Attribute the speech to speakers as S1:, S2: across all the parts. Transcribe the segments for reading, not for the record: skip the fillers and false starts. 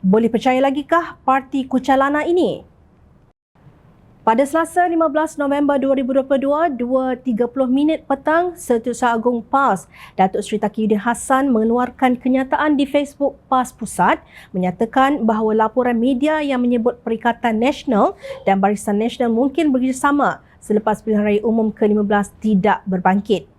S1: Boleh percaya lagikah parti Kucalana ini? Pada Selasa 15 November 2022, 2.30 petang, Setiausaha Agung PAS, Datuk Seri Taqiyuddin Hassan mengeluarkan kenyataan di Facebook PAS Pusat menyatakan bahawa laporan media yang menyebut Perikatan Nasional dan Barisan Nasional mungkin bekerjasama selepas pilihan raya umum ke-15 tidak berbangkit.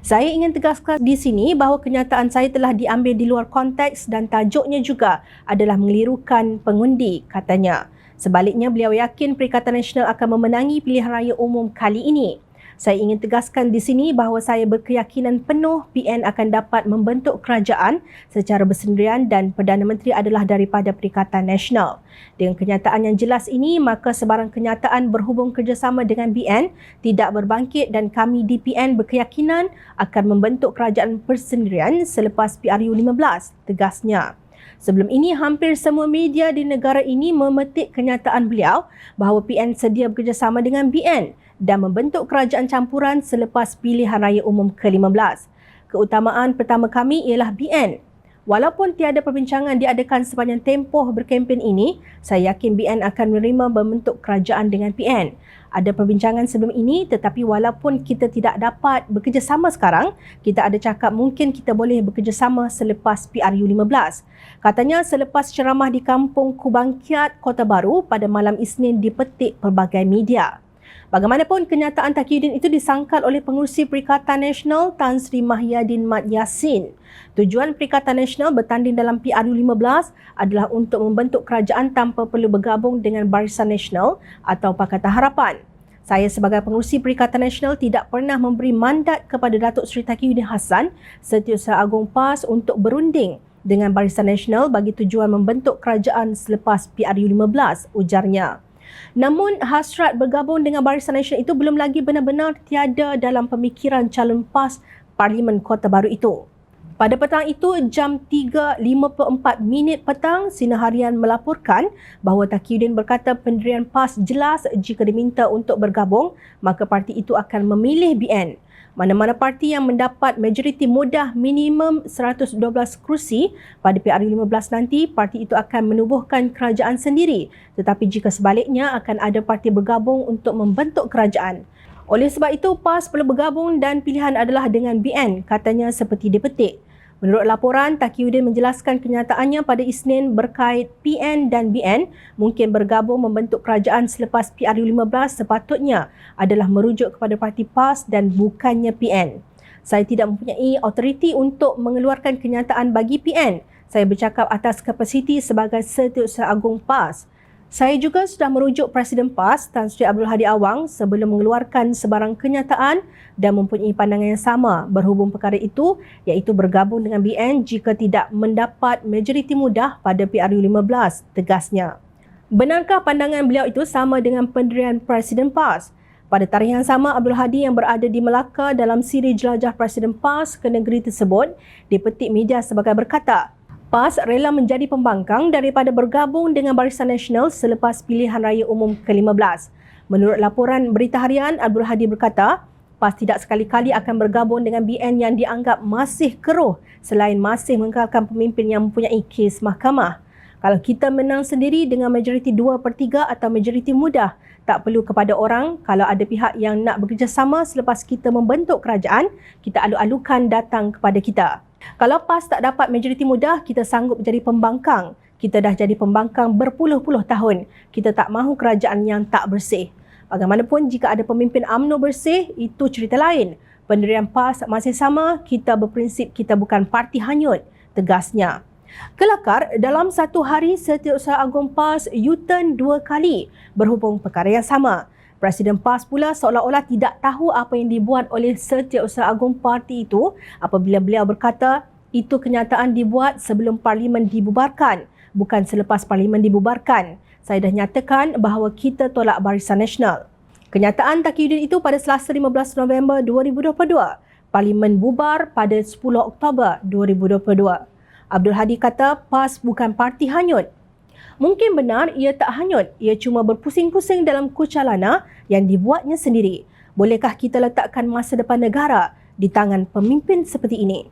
S1: Saya ingin tegaskan di sini bahawa kenyataan saya telah diambil di luar konteks dan tajuknya juga adalah mengelirukan pengundi, katanya. Sebaliknya, beliau yakin Perikatan Nasional akan memenangi pilihan raya umum kali ini. Saya ingin tegaskan di sini bahawa saya berkeyakinan penuh PN akan dapat membentuk kerajaan secara bersendirian dan Perdana Menteri adalah daripada Perikatan Nasional. Dengan kenyataan yang jelas ini, maka sebarang kenyataan berhubung kerjasama dengan BN tidak berbangkit dan kami di PN berkeyakinan akan membentuk kerajaan bersendirian selepas PRU 15, tegasnya. Sebelum ini, hampir semua media di negara ini memetik kenyataan beliau bahawa PN sedia bekerjasama dengan BN dan membentuk kerajaan campuran selepas pilihan raya umum ke-15. Keutamaan pertama kami ialah BN. Walaupun tiada perbincangan diadakan sepanjang tempoh berkempen ini, saya yakin BN akan menerima membentuk kerajaan dengan PN. Ada perbincangan sebelum ini, tetapi walaupun kita tidak dapat bekerjasama sekarang, kita ada cakap mungkin kita boleh bekerjasama selepas PRU 15. Katanya selepas ceramah di Kampung Kubangkiat, Kota Baru pada malam Isnin dipetik pelbagai media. Bagaimanapun, kenyataan Taqiyuddin itu disangkal oleh Pengerusi Perikatan Nasional Tan Sri Mahyadin Mat Yassin. Tujuan Perikatan Nasional bertanding dalam PRU 15 adalah untuk membentuk kerajaan tanpa perlu bergabung dengan Barisan Nasional atau Pakatan Harapan. Saya sebagai Pengerusi Perikatan Nasional tidak pernah memberi mandat kepada Datuk Seri Taqiyuddin Hassan, Setiausaha Agung PAS untuk berunding dengan Barisan Nasional bagi tujuan membentuk kerajaan selepas PRU 15, ujarnya. Namun, hasrat bergabung dengan Barisan Nasional itu belum lagi benar-benar tiada dalam pemikiran calon PAS Parlimen Kota Baru itu. Pada petang itu, jam 3.54 petang, Sinar Harian melaporkan bahawa Taqiyuddin berkata pendirian PAS jelas jika diminta untuk bergabung, maka parti itu akan memilih BN. Mana-mana parti yang mendapat majoriti mudah minimum 112 kerusi pada PRU 15 nanti, parti itu akan menubuhkan kerajaan sendiri. Tetapi jika sebaliknya, akan ada parti bergabung untuk membentuk kerajaan. Oleh sebab itu, PAS perlu bergabung dan pilihan adalah dengan BN, katanya seperti dipetik. Menurut laporan, Taqiyuddin menjelaskan kenyataannya pada Isnin berkait PN dan BN mungkin bergabung membentuk kerajaan selepas PRU 15 sepatutnya adalah merujuk kepada parti PAS dan bukannya PN. Saya tidak mempunyai autoriti untuk mengeluarkan kenyataan bagi PN. Saya bercakap atas kapasiti sebagai Setiausaha Agung PAS. Saya juga sudah merujuk Presiden PAS Tan Sri Abdul Hadi Awang sebelum mengeluarkan sebarang kenyataan dan mempunyai pandangan yang sama berhubung perkara itu, iaitu bergabung dengan BN jika tidak mendapat majoriti mudah pada PRU 15, tegasnya. Benarkah pandangan beliau itu sama dengan pendirian Presiden PAS? Pada tarikh yang sama, Abdul Hadi yang berada di Melaka dalam siri jelajah Presiden PAS ke negeri tersebut dipetik media sebagai berkata, PAS rela menjadi pembangkang daripada bergabung dengan Barisan Nasional selepas pilihan raya umum ke-15. Menurut laporan Berita Harian, Abdul Hadi berkata, PAS tidak sekali-kali akan bergabung dengan BN yang dianggap masih keruh selain masih mengekalkan pemimpin yang mempunyai kes mahkamah. Kalau kita menang sendiri dengan majoriti 2/3 atau majoriti mudah, tak perlu kepada orang. Kalau ada pihak yang nak bekerjasama selepas kita membentuk kerajaan, kita alu-alukan datang kepada kita. Kalau PAS tak dapat majoriti mudah, kita sanggup jadi pembangkang. Kita dah jadi pembangkang berpuluh-puluh tahun. Kita tak mahu kerajaan yang tak bersih. Bagaimanapun, jika ada pemimpin UMNO bersih, itu cerita lain. Pendirian PAS masih sama, kita berprinsip kita bukan parti hanyut, tegasnya. Kelakar, dalam satu hari Setiausaha Agung PAS U-turn 2 kali berhubung perkara yang sama. Presiden PAS pula seolah-olah tidak tahu apa yang dibuat oleh Setiausaha Agung parti itu apabila beliau berkata itu kenyataan dibuat sebelum Parlimen dibubarkan, bukan selepas Parlimen dibubarkan. Saya dah nyatakan bahawa kita tolak Barisan Nasional. Kenyataan Taqiyuddin itu pada Selasa 15 November 2022. Parlimen bubar pada 10 Oktober 2022. Abdul Hadi kata PAS bukan parti hanyut. Mungkin benar ia tak hanyut, ia cuma berpusing-pusing dalam kucalana yang dibuatnya sendiri. Bolehkah kita letakkan masa depan negara di tangan pemimpin seperti ini?